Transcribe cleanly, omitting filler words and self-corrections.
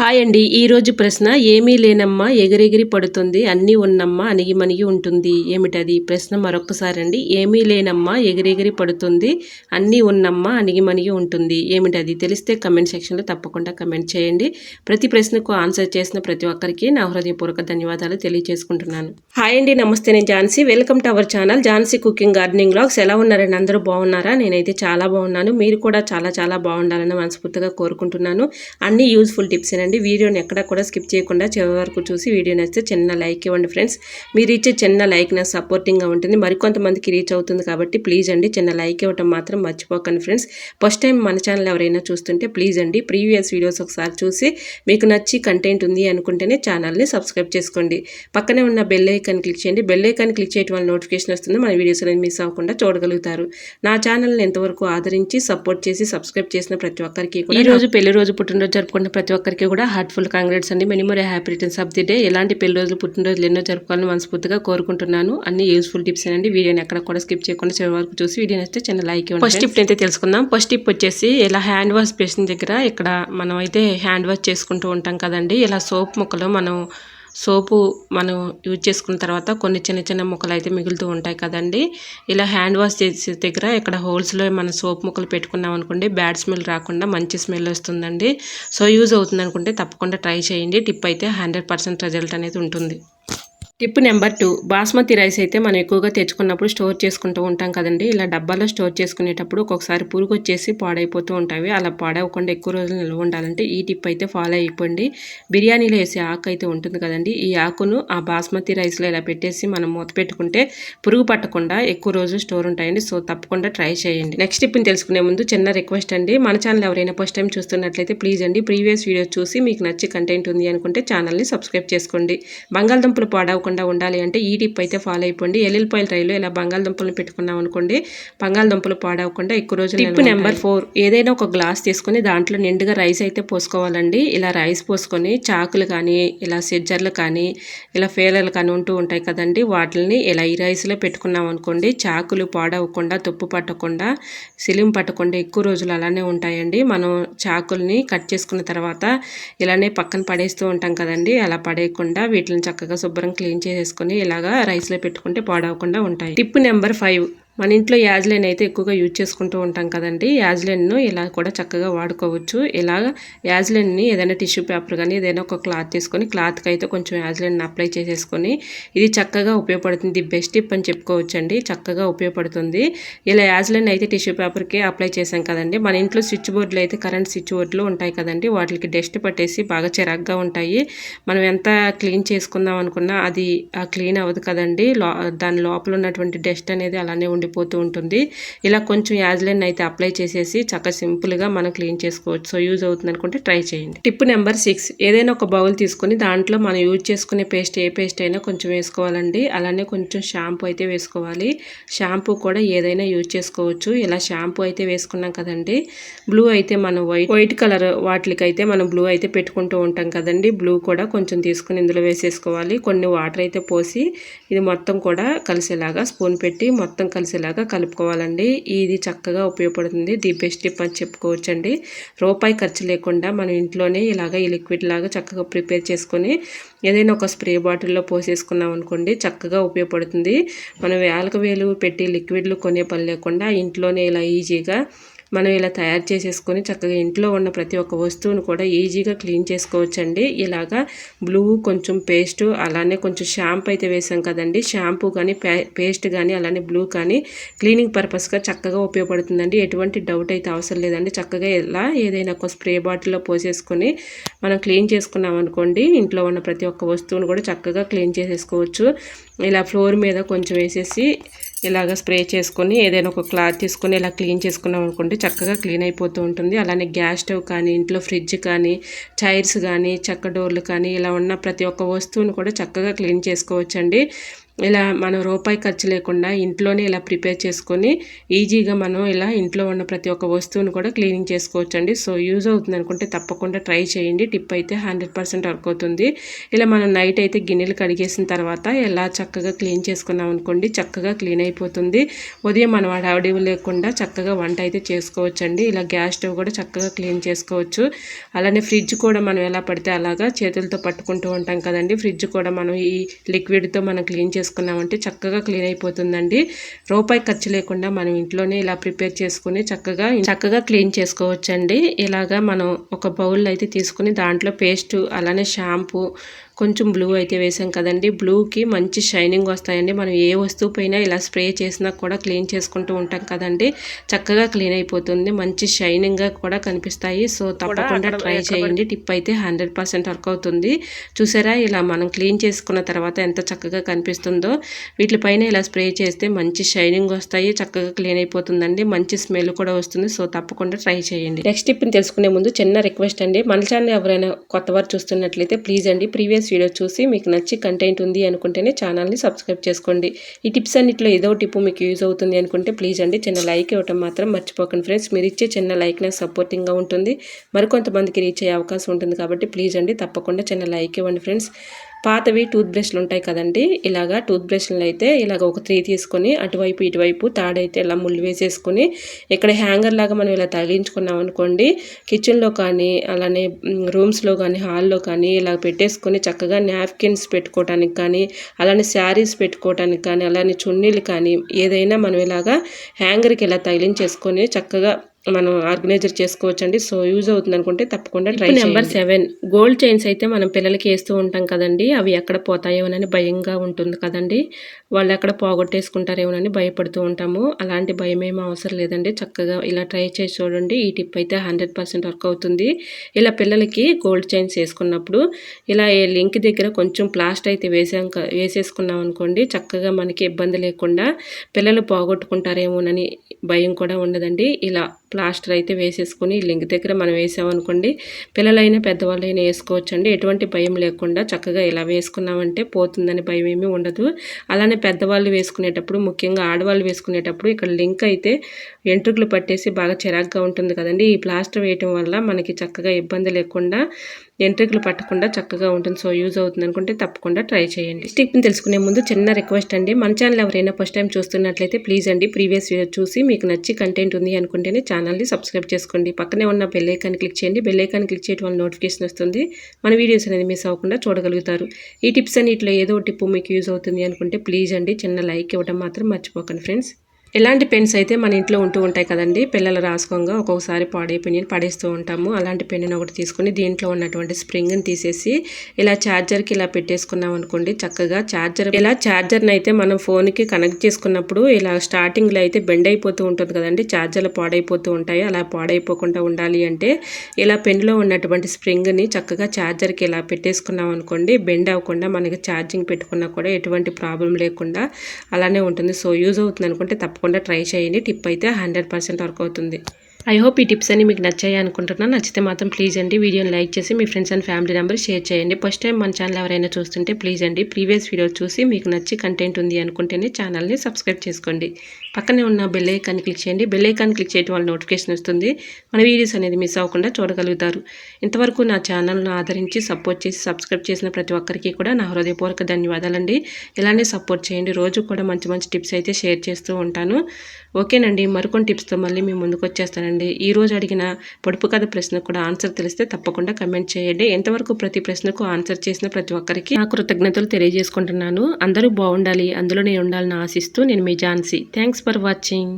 Hi అండి. ఈరోజు ప్రశ్న ఏమీ లేనమ్మ ఎగిరెగిరి పడుతుంది, అన్నీ ఉన్నమ్మ అణిగిమణిగి ఉంటుంది. ఏమిటది? ప్రశ్న మరొకసారి అండి. ఏమీ లేనమ్మ ఎగిరెగిరి పడుతుంది, అన్నీ ఉన్నమ్మ అణిగిమణిగి ఉంటుంది. ఏమిటది? తెలిస్తే కమెంట్ సెక్షన్లో తప్పకుండా కమెంట్ చేయండి. ప్రతి ప్రశ్నకు ఆన్సర్ చేసిన ప్రతి ఒక్కరికి నా హృదయపూర్వక ధన్యవాదాలు తెలియజేసుకుంటున్నాను. హాయ్ అండి, నమస్తే. నేను Jhansi. Welcome to our channel Jhansi cooking gardening vlogs. ఎలా ఉన్నారండి? అందరూ బాగున్నారా? నేనైతే చాలా బాగున్నాను. మీరు కూడా చాలా బాగుండాలని మనస్ఫూర్తిగా కోరుకుంటున్నాను. అన్ని యూజ్ఫుల్ టిప్స్ అండి. వీడియోని ఎక్కడ కూడా స్కిప్ చేయకుండా చివరి వరకు చూసి వీడియో నచ్చితే చిన్న లైక్ ఇవ్వండి ఫ్రెండ్స్. మీరు ఇచ్చే చిన్న లైక్ నాకు సపోర్టింగ్గా ఉంటుంది, మరికొంతమందికి రీచ్ అవుతుంది కాబట్టి ప్లీజ్ అండి చిన్న లైక్ ఇవ్వటం మాత్రం మర్చిపోకండి ఫ్రెండ్స్. ఫస్ట్ టైం మన ఛానల్ ఎవరైనా చూస్తుంటే ప్లీజ్ అండి ప్రీవియస్ వీడియోస్ ఒకసారి చూసి మీకు నచ్చి కంటెంట్ ఉంది అనుకుంటేనే ఛానల్ని సబ్స్క్రైబ్ చేసుకోండి. పక్కనే ఉన్న బెల్ ఐకాన్ క్లిక్ చేయండి. బెల్ ఐకాన్ క్లిక్ చేయడం వల్ల నోటిఫికేషన్ వస్తుంది, మన వీడియోస్ అనేది మిస్ అవ్వకుండా చూడగలుగుతారు. నా ఛానల్ని ఎంతవరకు ఆదరించి సపోర్ట్ చేసి సబ్స్క్రైబ్ చేసిన ప్రతి ఒక్కరికి కూడా, ఈ రోజు పెళ్లి రోజు పుట్టినరోజు జరుపుకున్న ప్రతి ఒక్కరికి కూడా హార్ట్ఫుల్ కాంగ్రాట్స్ అండి. Many more happy returns of the day. ఎలాంటి పెళ్లి రోజులు పుట్టినరోజులు ఎన్నో జరుపుకోవాలని మనస్ఫూర్తిగా కోరుకుంటున్నాను. అన్ని యూస్ఫుల్ టిప్స్ అండి. వీడియోని ఎక్కడ కూడా స్కిప్ చేయకుండా చివరి వరకు చూసి వీడియో నచ్చితే చిన్న లైక్ ఇవ్వండి. ఫస్ట్ టిప్ అయితే తెలుసుకుందాం. ఫస్ట్ టిప్ వచ్చేసి ఇలా హ్యాండ్ వాష్ బేసిన్ దగ్గర ఇక్కడ మనం అయితే హ్యాండ్ వాష్ చేసుకుంటూ ఉంటాం కదండి. ఇలా సోప్ ముక్కలు సోపు మనం యూజ్ చేసుకున్న తర్వాత కొన్ని చిన్న ముక్కలు అయితే మిగులుతూ ఉంటాయి కదండి. ఇలా హ్యాండ్ వాష్ చేసే దగ్గర ఇక్కడ హోల్స్లో మన సోప్ ముక్కలు పెట్టుకున్నాం అనుకోండి, బ్యాడ్ స్మెల్ రాకుండా మంచి స్మెల్ వస్తుందండి. సో యూజ్ అవుతుంది అనుకుంటే తప్పకుండా ట్రై చేయండి. టిప్ అయితే 100% రిజల్ట్ అనేది ఉంటుంది. టిప్ నెంబర్ 2, బాస్మతి రైస్ అయితే మనం ఎక్కువగా తెచ్చుకున్నప్పుడు స్టోర్ చేసుకుంటూ ఉంటాం కదండి. ఇలా డబ్బాలో స్టోర్ చేసుకునేటప్పుడు ఒక్కొక్కసారి పురుగు వచ్చేసి పాడైపోతూ ఉంటాయి. అలా పాడవకుండా ఎక్కువ రోజులు నిల్వ ఉండాలంటే ఈ టిప్ అయితే ఫాలో అయిపోండి. బిర్యానీలో వేసే ఆకు అయితే ఉంటుంది కదండి, ఈ ఆకును ఆ బాస్మతి రైస్లో ఇలా పెట్టేసి మనం మూత పెట్టుకుంటే పురుగు పట్టకుండా ఎక్కువ రోజులు స్టోర్ ఉంటాయండి. సో తప్పకుండా ట్రై చేయండి. నెక్స్ట్ టిప్ని తెలుసుకునే ముందు చిన్న రిక్వెస్ట్ అండి, మన ఛానల్ ఎవరైనా ఫస్ట్ టైం చూస్తున్నట్లయితే ప్లీజ్ అండి ప్రీవియస్ వీడియోస్ చూసి మీకు నచ్చి కంటెంట్ ఉంది అనుకుంటే ఛానల్ని సబ్స్క్రైబ్ చేసుకోండి. బంగాళదుంపలు పాడవకుండా ఉండాలి అంటే ఈ టిప్ అయితే ఫాలో అయిపోండి. ఎల్లుల్లిపాయల ట్రైలో ఇలా బంగాళదుంపలను పెట్టుకున్నాం అనుకోండి, బంగాళదుంపలు పాడవకుండా ఎక్కువ రోజులు. టిప్ నెంబర్ 4, ఏదైనా ఒక గ్లాస్ తీసుకొని దాంట్లో నిండుగా రైస్ అయితే పోసుకోవాలండి. ఇలా రైస్ పోసుకొని చాకులు కానీ ఇలా సిజ్జర్లు కానీ ఇలా ఫేలర్లు కానీ ఉంటూ ఉంటాయి కదండి, వాటిని ఇలా ఈ రైస్లో పెట్టుకున్నాం అనుకోండి, చాకులు పాడవకుండా తుప్పు పట్టకుండా సిలిం పట్టకుండా ఎక్కువ రోజులు అలానే ఉంటాయండి. మనం చాకుల్ని కట్ చేసుకున్న తర్వాత ఇలానే పక్కన పడేస్తూ ఉంటాం కదండి, అలా పడేయకుండా వీటిని చక్కగా శుభ్రం క్లీన్ చేసుకొని ఇలాగా రైస్లో పెట్టుకుంటే పాడవకుండా ఉంటాయి. టిప్ నెంబర్ 5, మన ఇంట్లో యాజ్లైన్ అయితే ఎక్కువగా యూజ్ చేసుకుంటూ ఉంటాం కదండి. యాజ్లైన్ను ఇలా కూడా చక్కగా వాడుకోవచ్చు. ఇలాగ యాజ్లైన్ని ఏదైనా టిష్యూ పేపర్ కానీ ఏదైనా ఒక క్లాత్ తీసుకొని క్లాత్కి అయితే కొంచెం యాజ్లైన్ అప్లై చేసేసుకొని ఇది చక్కగా ఉపయోగపడుతుంది. ది బెస్ట్ టిప్ అని చెప్పుకోవచ్చు అండి, చక్కగా ఉపయోగపడుతుంది. ఇలా యాజ్లైన్ అయితే టిష్యూ పేపర్కి అప్లై చేసాం కదండి, మన ఇంట్లో స్విచ్ బోర్డులు అయితే కరెంట్ స్విచ్ బోర్డులు ఉంటాయి కదండి, వాటికి డస్ట్ పట్టేసి బాగా చిరాగ్గా ఉంటాయి. మనం ఎంత క్లీన్ చేసుకుందాం అనుకున్నా అది క్లీన్ అవ్వదు కదండి, దాని లోపల ఉన్నటువంటి డస్ట్ అనేది అలానే ఉండిపోతూ ఉంటుంది. ఇలా కొంచెం యాజ్లైన్ అయితే అప్లై చేసేసి చక్కగా సింపుల్గా మనం క్లీన్ చేసుకోవచ్చు. సో యూజ్ అవుతుంది అనుకుంటే ట్రై చేయండి. టిప్ నెంబర్ 6, ఏదైనా ఒక బౌల్ తీసుకొని దాంట్లో మనం యూజ్ చేసుకునే పేస్ట్ ఏ పేస్ట్ అయినా కొంచెం వేసుకోవాలండి. అలానే కొంచెం షాంపూ అయితే వేసుకోవాలి. షాంపూ కూడా ఏదైనా యూజ్ చేసుకోవచ్చు. ఇలా షాంపూ అయితే వేసుకున్నాం కదండి, బ్లూ అయితే మనం వైట్ కలర్ వాటికైతే మనం బ్లూ అయితే పెట్టుకుంటూ ఉంటాం కదండి, బ్లూ కూడా కొంచెం తీసుకుని ఇందులో వేసేసుకోవాలి. కొన్ని వాటర్ అయితే పోసి ఇది మొత్తం కూడా కలిసేలాగా స్పూన్ పెట్టి మొత్తం కలిసేలాగా కలుపుకోవాలండి. ఇది చక్కగా ఉపయోగపడుతుంది. ది బెస్ట్ టిప్ అని చెప్పుకోవచ్చండి. రూపాయి ఖర్చు లేకుండా మనం ఇంట్లోనే ఇలాగ ఈ లిక్విడ్ లాగా చక్కగా ప్రిపేర్ చేసుకొని ఏదైనా ఒక స్ప్రే బాటిల్లో పోసేసుకున్నాం అనుకోండి, చక్కగా ఉపయోగపడుతుంది. మనం వేలు పెట్టి లిక్విడ్లు కొనే పని లేకుండా ఇంట్లోనే ఇలా ఈజీగా మనం ఇలా తయారు చేసేసుకొని చక్కగా ఇంట్లో ఉన్న ప్రతి ఒక్క వస్తువును కూడా ఈజీగా క్లీన్ చేసుకోవచ్చండి. ఇలాగా బ్లూ కొంచెం పేస్ట్ అలానే కొంచెం షాంపూ అయితే వేసాం కదండి, షాంపూ కానీ పేస్ట్ కానీ అలానే బ్లూ కానీ క్లీనింగ్ పర్పస్గా చక్కగా ఉపయోగపడుతుందండి. ఎటువంటి డౌట్ అయితే అవసరం లేదండి. చక్కగా ఇలా ఏదైనా ఒక స్ప్రే బాటిల్లో పోసేసుకొని మనం క్లీన్ చేసుకున్నాం అనుకోండి, ఇంట్లో ఉన్న ప్రతి ఒక్క వస్తువును కూడా చక్కగా క్లీన్ చేసేసుకోవచ్చు. ఇలా ఫ్లోర్ మీద కొంచెం వేసేసి ఇలాగ స్ప్రే చేసుకొని ఏదైనా ఒక క్లాత్ తీసుకొని ఇలా క్లీన్ చేసుకున్నాం అనుకోండి, చక్కగా క్లీన్ అయిపోతూ ఉంటుంది. అలానే గ్యాస్ స్టవ్ కానీ ఇంట్లో ఫ్రిడ్జ్ కానీ చైర్స్ కానీ చెక్క డోర్లు కానీ ఇలా ఉన్న ప్రతి ఒక్క వస్తువును కూడా చక్కగా క్లీన్ చేసుకోవచ్చండి. ఇలా మనం రూపాయి ఖర్చు లేకుండా ఇంట్లోనే ఇలా ప్రిపేర్ చేసుకొని ఈజీగా మనం ఇలా ఇంట్లో ఉన్న ప్రతి ఒక్క వస్తువును కూడా క్లీనింగ్ చేసుకోవచ్చండి. సో యూజ్ అవుతుంది అనుకుంటే తప్పకుండా ట్రై చేయండి. టిప్ అయితే 100% వర్క్ అవుతుంది. ఇలా మనం నైట్ అయితే గిన్నెలు కడిగేసిన తర్వాత ఎలా చక్కగా క్లీన్ చేసుకున్నాం అనుకోండి, చక్కగా క్లీన్ అయిపోతుంది. ఉదయం మనం హడావిడి లేకుండా చక్కగా వంట అయితే చేసుకోవచ్చండి. ఇలా గ్యాస్ స్టవ్ కూడా చక్కగా క్లీన్ చేసుకోవచ్చు. అలానే ఫ్రిడ్జ్ కూడా మనం ఎలా పడితే అలాగా చేతులతో పట్టుకుంటూ ఉంటాం కదండి. ఫ్రిడ్జ్ కూడా మనం ఈ లిక్విడ్తో మనం క్లీన్ చేసుకున్నామంటే చక్కగా క్లీన్ అయిపోతుందండి. రూపాయి ఖర్చు లేకుండా మనం ఇంట్లోనే ఇలా ప్రిపేర్ చేసుకుని చక్కగా క్లీన్ చేసుకోవచ్చండి. ఇలాగా మనం ఒక బౌల్ అయితే తీసుకుని దాంట్లో పేస్ట్ అలానే షాంపూ కొంచెం బ్లూ అయితే వేసాం కదండి. బ్లూకి మంచి షైనింగ్ వస్తాయండి. మనం ఏ వస్తువు పైన ఇలా స్ప్రే చేసినా కూడా క్లీన్ చేసుకుంటూ ఉంటాం కదండి, చక్కగా క్లీన్ అయిపోతుంది. మంచి షైనింగ్గా కూడా కనిపిస్తాయి. సో తప్పకుండా ట్రై చేయండి. టిప్ అయితే 100% వర్క్ అవుతుంది. చూసారా, ఇలా మనం క్లీన్ చేసుకున్న తర్వాత ఎంత చక్కగా కనిపిస్తుందో. వీటిపైన ఇలా స్ప్రే చేస్తే మంచి షైనింగ్ వస్తాయి, చక్కగా క్లీన్ అయిపోతుందండి. మంచి స్మెల్ కూడా వస్తుంది. సో తప్పకుండా ట్రై చేయండి. నెక్స్ట్ టిప్ని తెలుసుకునే ముందు చిన్న రిక్వెస్ట్ అండి, మన ఛానల్ ఎవరైనా కొత్త వారు చూస్తున్నట్లయితే ప్లీజ్ అండి ప్రీవియస్ వీడియో చూసి మీకు నచ్చి కంటెంట్ ఉంది అనుకుంటేనే ఛానల్ని సబ్స్క్రైబ్ చేసుకోండి. ఈ టిప్స్ అన్నింటిలో ఏదో టిప్ మీకు యూజ్ అవుతుంది అనుకుంటే ప్లీజ్ అండి చిన్న లైక్ ఇవ్వటం మాత్రం మర్చిపోకండి ఫ్రెండ్స్. మీరు ఇచ్చే చిన్న లైక్ నాకు సపోర్టింగ్గా ఉంటుంది, మరికొంతమందికి రీచ్ అయ్యే అవకాశం ఉంటుంది. కాబట్టి ప్లీజ్ అండి తప్పకుండా చిన్న లైక్ ఇవ్వండి ఫ్రెండ్స్. పాతవి టూత్ బ్రష్లు ఉంటాయి కదండి, ఇలాగా టూత్ బ్రష్లు అయితే ఇలాగ ఒక 3 తీసుకొని అటువైపు ఇటువైపు తాడైతే ఇలా ముళ్ళు వేసేసుకొని ఇక్కడ హ్యాంగర్ లాగా మనం ఇలా తగిలించుకున్నాం అనుకోండి, కిచెన్లో కానీ అలానే రూమ్స్లో కానీ హాల్లో కానీ ఇలా పెట్టేసుకొని చక్కగా నాప్కిన్స్ పెట్టుకోవడానికి కానీ అలానే శారీస్ పెట్టుకోవడానికి కానీ అలానే చున్నీలు కానీ ఏదైనా మనం ఇలాగా హ్యాంగర్కి ఇలా తగిలించేసుకొని చక్కగా మనం ఆర్గనైజర్ చేసుకోవచ్చండి. సో యూజ్ అవుతుంది అనుకుంటే తప్పకుండా ట్రై చేయండి. నెంబర్ 7, గోల్డ్ చైన్స్ అయితే మనం పిల్లలకి వేస్తూ ఉంటాం కదండి, అవి ఎక్కడ పోతాయోనని భయంగా ఉంటుంది కదండి. వాళ్ళు ఎక్కడ పోగొట్టేసుకుంటారేమోనని భయపడుతూ ఉంటాము. అలాంటి భయం ఏమీ అవసరం లేదండి. చక్కగా ఇలా ట్రై చేసి చూడండి. ఈ టిప్ అయితే 100% వర్క్ అవుతుంది. ఇలా పిల్లలకి గోల్డ్ చైన్స్ వేసుకున్నప్పుడు ఇలా లింక్ దగ్గర కొంచెం ప్లాస్టర్ అయితే వేసేసుకున్నాం అనుకోండి, చక్కగా మనకి ఇబ్బంది లేకుండా పిల్లలు పోగొట్టుకుంటారేమోనని భయం కూడా ఉండదండి. ఇలా ప్లాస్టర్ అయితే వేసేసుకుని లింక్ దగ్గర మనం వేసామనుకోండి, పిల్లలైనా పెద్దవాళ్ళైనా వేసుకోవచ్చండి. ఎటువంటి భయం లేకుండా చక్కగా ఇలా వేసుకున్నామంటే పోతుందని భయం ఏమీ ఉండదు. అలానే పెద్దవాళ్ళు వేసుకునేటప్పుడు, ముఖ్యంగా ఆడవాళ్ళు వేసుకునేటప్పుడు ఇక్కడ లింక్ అయితే వెంట్రుకలు పట్టేసి బాగా చిరాగ్గా ఉంటుంది కదండి. ఈ ప్లాస్టర్ వేయటం వల్ల మనకి చక్కగా ఇబ్బంది లేకుండా వెంట్రుకలు పట్టకుండా చక్కగా ఉంటుంది. సో యూజ్ అవుతుంది అనుకుంటే తప్పకుండా ట్రై చేయండి. టిప్ని తెలుసుకునే ముందు చిన్న రిక్వెస్ట్ అండి, మన ఛానల్ ఎవరైనా ఫస్ట్ టైం చూస్తున్నట్లయితే ప్లీజ్ అండి ప్రీవియస్ వీడియో చూసి మీకు నచ్చి కంటెంట్ ఉంది అనుకుంటేనే ఛానల్ని సబ్స్క్రైబ్ చేసుకోండి. పక్కనే ఉన్న బెల్ ఐకాన్ క్లిక్ చేయండి. బెల్ ఐకాన్ క్లిక్ చేయడం వల్ల నోటిఫికేషన్ వస్తుంది. మన వీడియోస్ అనేది మిస్ అవ్వకుండా చూడగలుగుతారు. ఈ టిప్స్ అన్నిటిలో ఏదో టిప్ మీకు యూజ్ అవుతుంది అనుకుంటే ప్లీజ్ అండి చిన్న లైక్ ఇవ్వడం మాత్రం మర్చిపోకండి ఫ్రెండ్స్. ఇలాంటి పెన్స్ అయితే మన ఇంట్లో ఉంటూ ఉంటాయి కదండి, పిల్లలు రాసుకోగా ఒక్కొక్కసారి పాడైపోయి పడేస్తూ ఉంటాము. అలాంటి పెన్నుని ఒకటి తీసుకుని దీంట్లో ఉన్నటువంటి స్ప్రింగ్ని తీసేసి ఇలా ఛార్జర్కి ఇలా పెట్టేసుకున్నాం అనుకోండి, చక్కగా ఛార్జర్ని అయితే మనం ఫోన్కి కనెక్ట్ చేసుకున్నప్పుడు ఇలా స్టార్టింగ్లో అయితే బెండ్ అయిపోతూ ఉంటుంది కదండి, ఛార్జర్లు పాడైపోతూ ఉంటాయి. అలా పాడైపోకుండా ఉండాలి అంటే ఇలా పెన్లో ఉన్నటువంటి స్ప్రింగ్ని చక్కగా ఛార్జర్కి ఇలా పెట్టేసుకున్నాం అనుకోండి, బెండ్ అవ్వకుండా మనకి ఛార్జింగ్ పెట్టుకున్నా కూడా ఎటువంటి ప్రాబ్లం లేకుండా అలానే ఉంటుంది. సో యూజ్ అవుతుంది అనుకుంటే తప్పకుండా ట్రై చేయండి. టిప్ అయితే 100% వర్క్ అవుతుంది. ఐ హోప్ ఈ టిప్స్ అన్ని మీకు నచ్చాయి అనుకుంటున్నాను. నచ్చితే మాత్రం ప్లీజ్ అండి వీడియోని లైక్ చేసి మీ friends and family member share చేయండి. ఫస్ట్ టైం మన ఛానల్ ఎవరైనా చూస్తుంటే ప్లీజ్ అండి ప్రీవియస్ వీడియో చూసి మీకు నచ్చి కంటెంట్ ఉంది అనుకుంటేనే ఛానల్ని సబ్స్క్రైబ్ చేసుకోండి. పక్కనే ఉన్న బెల్ ఐకాన్ క్లిక్ చేయండి. బెల్ ఐకాన్ క్లిక్ చేయడం వల్ల నోటిఫికేషన్ వస్తుంది. మన వీడియోస్ అనేది మిస్ అవ్వకుండా చూడగలుగుతారు. ఇంతవరకు నా ఛానల్ను ఆదరించి సపోర్ట్ చేసి సబ్స్క్రైబ్ చేసిన ప్రతి ఒక్కరికి కూడా నా హృదయపూర్వక ధన్యవాదాలండి. ఇలానే సపోర్ట్ చేయండి. రోజు కూడా మంచి మంచి టిప్స్ అయితే షేర్ చేస్తూ ఉంటాను. ఓకేనండి, మరికొన్ని టిప్స్తో మళ్ళీ మీ ముందుకు వచ్చేస్తానండి. ఈరోజు అడిగిన పొడుపు కథ ప్రశ్నకు కూడా ఆన్సర్ తెలిస్తే తప్పకుండా కమెంట్ చేయండి. ఎంతవరకు ప్రతి ప్రశ్నకు ఆన్సర్ చేసిన ప్రతి ఒక్కరికి నా కృతజ్ఞతలు తెలియజేసుకుంటున్నాను. అందరూ బాగుండాలి, అందులో నేను ఉండాలని ఆశిస్తూ నేను మీ ఝాన్సీ. Thanks for watching.